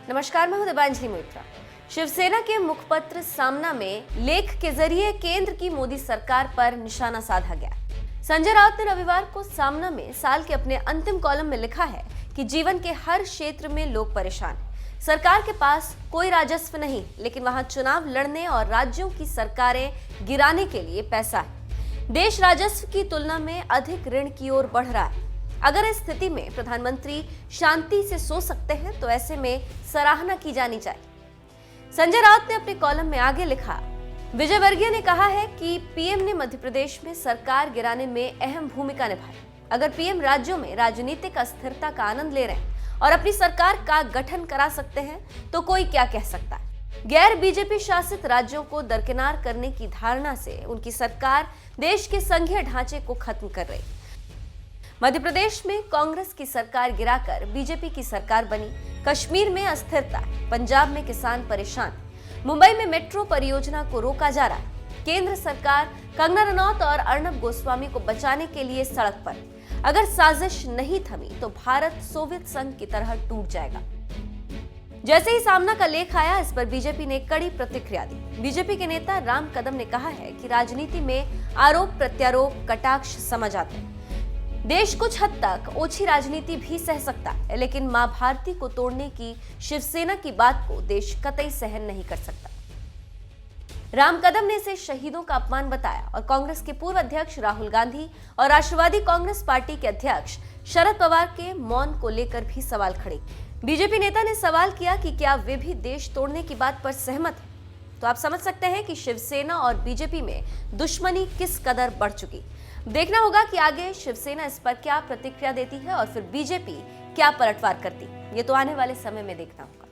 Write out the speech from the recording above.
नमस्कार, मैं हूं दिबांजलि मोइत्रा। शिवसेना के मुखपत्र सामना में लेख के जरिए केंद्र की मोदी सरकार पर निशाना साधा गया। संजय राउत ने रविवार को सामना में साल के अपने अंतिम कॉलम में लिखा है कि जीवन के हर क्षेत्र में लोग परेशान हैं। सरकार के पास कोई राजस्व नहीं, लेकिन वहां चुनाव लड़ने और राज्यों की सरकारें गिराने के लिए पैसा है। देश राजस्व की तुलना में अधिक ऋण की ओर बढ़ रहा है। अगर इस स्थिति में प्रधानमंत्री शांति से सो सकते हैं तो ऐसे में सराहना की जानी चाहिए। संजय राउत ने अपने कॉलम में आगे लिखा, विजय वर्गीय ने कहा है कि पीएम ने मध्य प्रदेश में सरकार गिराने में अहम भूमिका निभाई। अगर पीएम राज्यों में राजनीतिक अस्थिरता का आनंद ले रहे हैं और अपनी सरकार का गठन करा सकते हैं तो कोई क्या कह सकता है। गैर बीजेपी शासित राज्यों को दरकिनार करने की धारणा से उनकी सरकार देश के संघीय ढांचे को खत्म कर रही। मध्य प्रदेश में कांग्रेस की सरकार गिराकर बीजेपी की सरकार बनी। कश्मीर में अस्थिरता, पंजाब में किसान परेशान, मुंबई में मेट्रो परियोजना को रोका जा रहा है। केंद्र सरकार कंगना रनौत और अर्नब गोस्वामी को बचाने के लिए सड़क पर। अगर साजिश नहीं थमी तो भारत सोवियत संघ की तरह टूट जाएगा। जैसे ही सामना का लेख आया, इस पर बीजेपी ने कड़ी प्रतिक्रिया दी। बीजेपी के नेता राम कदम ने कहा है कि राजनीति में आरोप प्रत्यारोप कटाक्ष समझ आते हैं। देश कुछ हद तक ओछी राजनीति भी सह सकता है, लेकिन मां भारती को तोड़ने की शिवसेना की बात को देश कतई सहन नहीं कर सकता। राम कदम ने इसे शहीदों का अपमान बताया और कांग्रेस के पूर्व अध्यक्ष राहुल गांधी और राष्ट्रवादी कांग्रेस पार्टी के अध्यक्ष शरद पवार के मौन को लेकर भी सवाल खड़े। बीजेपी नेता ने सवाल किया कि क्या वे भी देश तोड़ने की बात पर सहमत हैं। तो आप समझ सकते हैं कि शिवसेना और बीजेपी में दुश्मनी किस कदर बढ़ चुकी। देखना होगा कि आगे शिवसेना इस पर क्या प्रतिक्रिया देती है और फिर बीजेपी क्या पलटवार करती। ये तो आने वाले समय में देखना होगा।